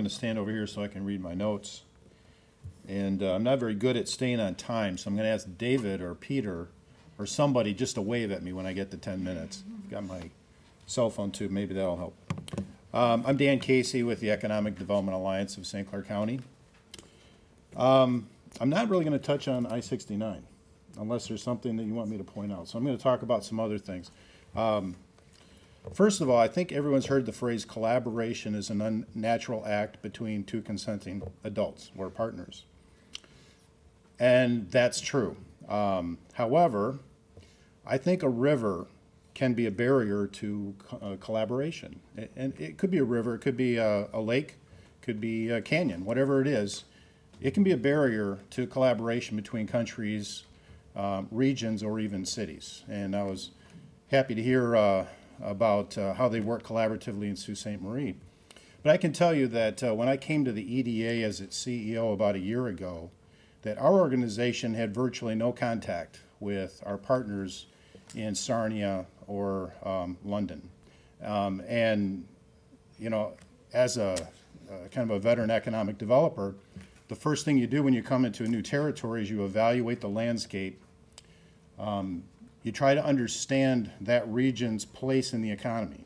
going to stand over here so I can read my notes. And I'm not very good at staying on time, so I'm going to ask David or Peter or somebody just to wave at me when I get to 10 minutes. I've got my cell phone too, maybe that'll help. I'm Dan Casey with the Economic Development Alliance of St. Clair County. I'm not really going to touch on I-69 unless there's something that you want me to point out. So I'm going to talk about some other things. First of all, I think everyone's heard the phrase collaboration is an unnatural act between two consenting adults or partners. And that's true. However, I think a river can be a barrier to collaboration. And it could be a river, it could be a lake, it could be a canyon, whatever it is. It can be a barrier to collaboration between countries, regions, or even cities. And I was happy to hear about how they work collaboratively in Sault Ste. Marie. But I can tell you that when I came to the EDA as its CEO about a year ago, that our organization had virtually no contact with our partners in Sarnia or London. And, you know, as a kind of a veteran economic developer, the first thing you do when you come into a new territory is you evaluate the landscape. You try to understand that region's place in the economy.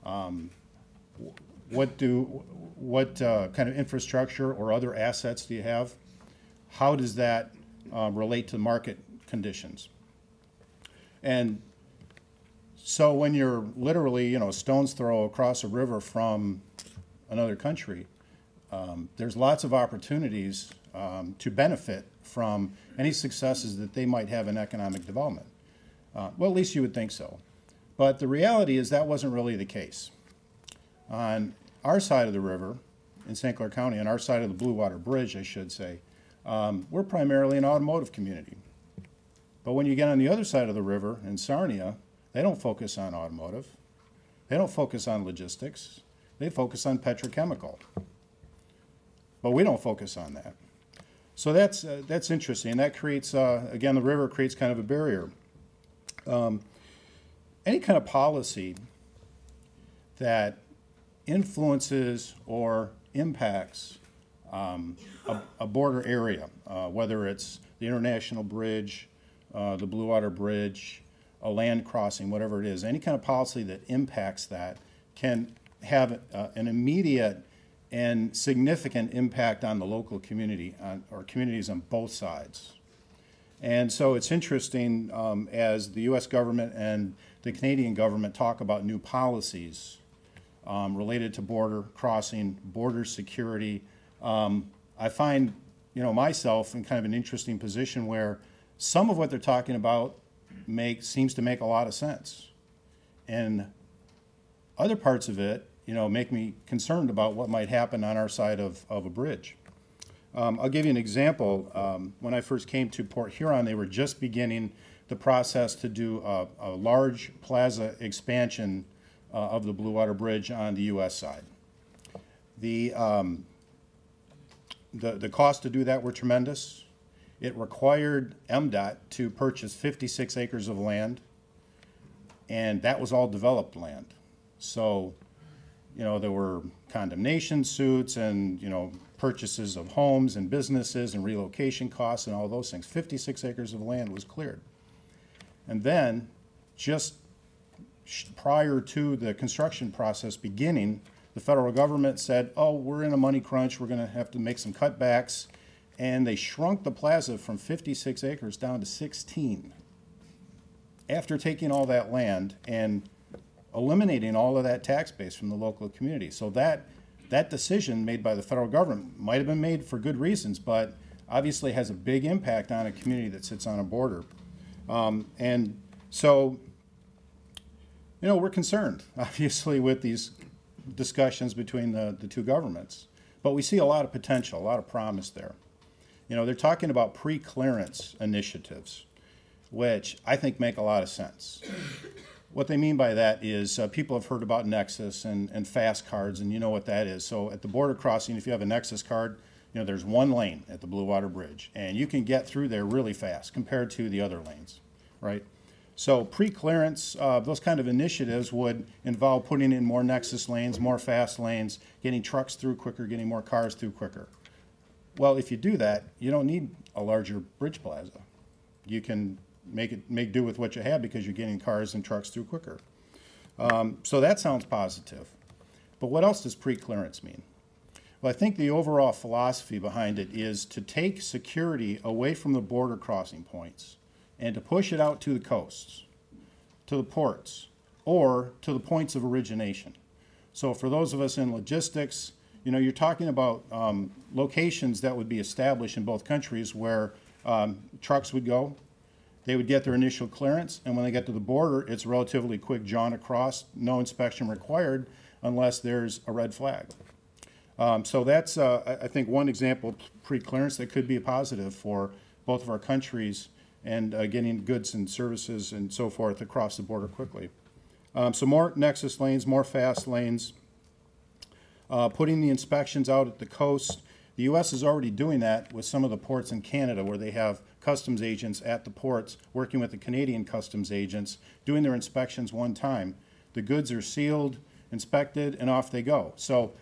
What kind of infrastructure or other assets do you have? How does that relate to market conditions? And so when you're literally, you know, a stone's throw across a river from another country, there's lots of opportunities to benefit from any successes that they might have in economic development. Well, at least you would think so. But the reality is that wasn't really the case. On our side of the river, in St. Clair County, on our side of the Blue Water Bridge, I should say, we're primarily an automotive community. But when you get on the other side of the river, in Sarnia, they don't focus on automotive. They don't focus on logistics. They focus on petrochemical. But we don't focus on that. So that's interesting. That creates, again, the river creates kind of a barrier. Any kind of policy that influences or impacts a border area, whether it's the International Bridge, the Blue Water Bridge, a land crossing, whatever it is, any kind of policy that impacts that can have an immediate and significant impact on the local community or communities on both sides. And so it's interesting as the U.S. government and the Canadian government talk about new policies related to border crossing, border security. I find, you know, myself in kind of an interesting position where some of what they're talking about seems to make a lot of sense. And other parts of it, you know, make me concerned about what might happen on our side of a bridge. I'll give you an example. When I first came to Port Huron, they were just beginning the process to do a large plaza expansion of the Blue Water Bridge on the U.S. side. The costs to do that were tremendous. It required MDOT to purchase 56 acres of land, and that was all developed land. So, you know, there were condemnation suits and, you know, purchases of homes and businesses and relocation costs and all those things. 56 acres of land was cleared. And then, just prior to the construction process beginning, the federal government said, oh, we're in a money crunch, we're going to have to make some cutbacks. And they shrunk the plaza from 56 acres down to 16 after taking all that land and eliminating all of that tax base from the local community. So that decision made by the federal government might have been made for good reasons, but obviously has a big impact on a community that sits on a border. And so, you know, we're concerned, obviously, with these discussions between the two governments. But we see a lot of potential, a lot of promise there. You know, they're talking about pre-clearance initiatives, which I think make a lot of sense. What they mean by that is people have heard about Nexus and fast cards, and you know what that is. So at the border crossing, if you have a Nexus card, you know, there's one lane at the Blue Water Bridge, and you can get through there really fast compared to the other lanes, right? So pre-clearance, those kind of initiatives would involve putting in more nexus lanes, more fast lanes, getting trucks through quicker, getting more cars through quicker. Well, if you do that, you don't need a larger bridge plaza. You can make do with what you have because you're getting cars and trucks through quicker. So that sounds positive. But what else does pre-clearance mean? Well, I think the overall philosophy behind it is to take security away from the border crossing points and to push it out to the coasts, to the ports, or to the points of origination. So for those of us in logistics, you know, you're talking about locations that would be established in both countries where trucks would go. They would get their initial clearance, and when they get to the border, it's a relatively quick jaunt across, no inspection required unless there's a red flag. So that's, I think, one example of pre-clearance that could be a positive for both of our countries and getting goods and services and so forth across the border quickly. So more nexus lanes, more fast lanes, putting the inspections out at the coast. The U.S. is already doing that with some of the ports in Canada where they have customs agents at the ports working with the Canadian customs agents doing their inspections one time. The goods are sealed, inspected, and off they go. So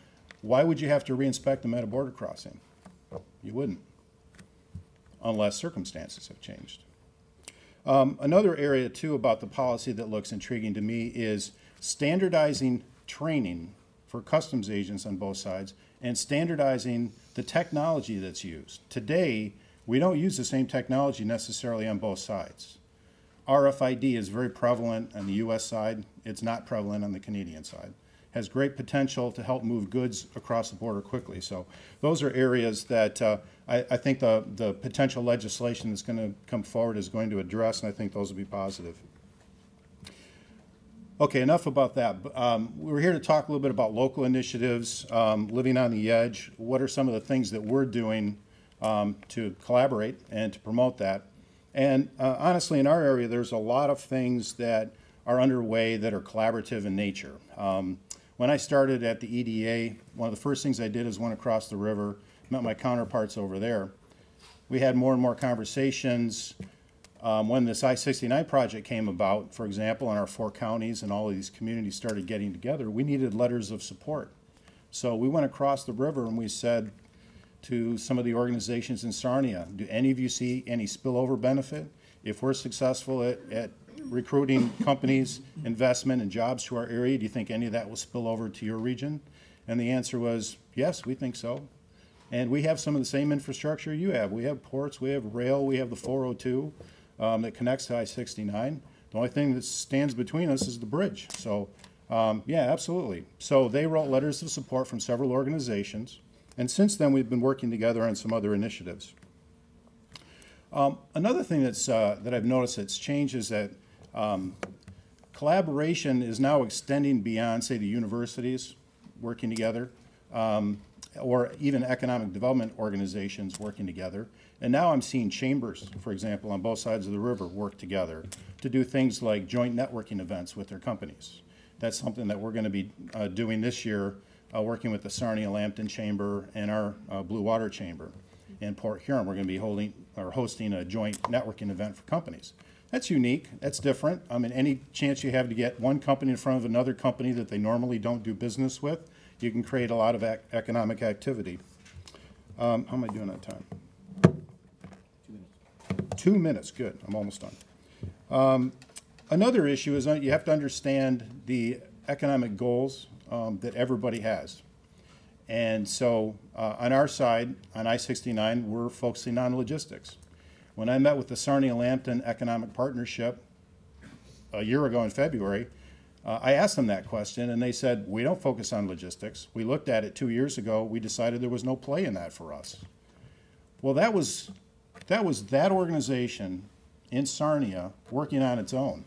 why would you have to re-inspect them at a border crossing? You wouldn't, unless circumstances have changed. Another area, too, about the policy that looks intriguing to me is standardizing training for customs agents on both sides and standardizing the technology that's used. Today, we don't use the same technology necessarily on both sides. RFID is very prevalent on the U.S. side. It's not prevalent on the Canadian side. Has great potential to help move goods across the border quickly. So those are areas that I think the potential legislation that's going to come forward is going to address, and I think those will be positive. Okay, enough about that. We're here to talk a little bit about local initiatives, living on the edge. What are some of the things that we're doing to collaborate and to promote that? And honestly, in our area, there's a lot of things that are underway that are collaborative in nature. When I started at the EDA, one of the first things I did is went across the river, met my counterparts over there. We had more and more conversations. When this I-69 project came about, for example, in our 4 counties and all of these communities started getting together, we needed letters of support. So we went across the river and we said to some of the organizations in Sarnia, do any of you see any spillover benefit? If we're successful at recruiting companies, investment, and jobs to our area, do you think any of that will spill over to your region? And the answer was, yes, we think so. And we have some of the same infrastructure you have. We have ports, we have rail, we have the 402 that connects to I-69. The only thing that stands between us is the bridge. So, yeah, absolutely. So they wrote letters of support from several organizations. And since then, we've been working together on some other initiatives. Another thing that's, that I've noticed that's changed is that collaboration is now extending beyond, say, the universities working together, or even economic development organizations working together. And now I'm seeing chambers, for example, on both sides of the river work together to do things like joint networking events with their companies. That's something that we're going to be doing this year, working with the Sarnia-Lambton Chamber and our Blue Water Chamber. In Port Huron, we're going to be hosting a joint networking event for companies. That's unique. That's different. I mean, any chance you have to get one company in front of another company that they normally don't do business with, you can create a lot of economic activity. How am I doing on time? 2 minutes. Good. I'm almost done. Another issue is you have to understand the economic goals that everybody has. And so on our side, on I-69, we're focusing on logistics. When I met with the Sarnia-Lambton Economic Partnership a year ago in February, I asked them that question, and they said, we don't focus on logistics. We looked at it 2 years ago. We decided there was no play in that for us. Well, that was that organization in Sarnia working on its own.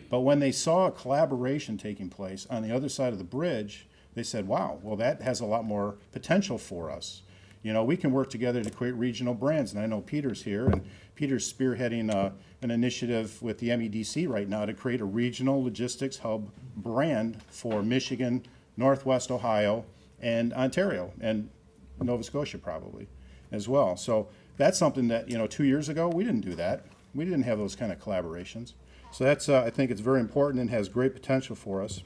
But when they saw a collaboration taking place on the other side of the bridge, they said, wow, well, that has a lot more potential for us. You know, we can work together to create regional brands. And I know Peter's here, and Peter's spearheading an initiative with the MEDC right now to create a regional logistics hub brand for Michigan, Northwest Ohio, and Ontario, and Nova Scotia probably as well. So that's something that, you know, 2 years ago, we didn't do that. We didn't have those kind of collaborations. So that's, I think it's very important and has great potential for us.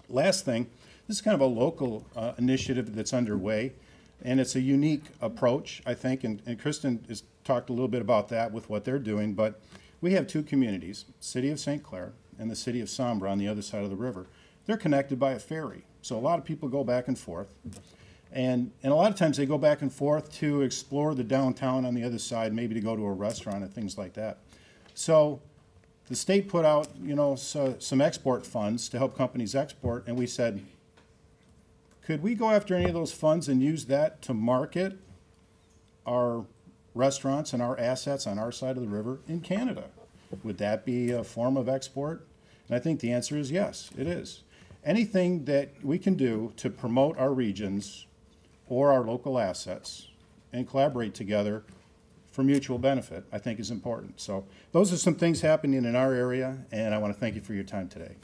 Last thing, this is kind of a local initiative that's underway, and it's a unique approach, I think, and Kristen has talked a little bit about that with what they're doing, but we have two communities, City of St. Clair and the City of Sombra on the other side of the river. They're connected by a ferry, so a lot of people go back and forth. And a lot of times they go back and forth to explore the downtown on the other side, maybe to go to a restaurant and things like that. So the state put out, you know, some export funds to help companies export, and we said, could we go after any of those funds and use that to market our restaurants and our assets on our side of the river in Canada? Would that be a form of export? And I think the answer is yes, it is. Anything that we can do to promote our regions or our local assets and collaborate together for mutual benefit, I think is important. So those are some things happening in our area, and I want to thank you for your time today.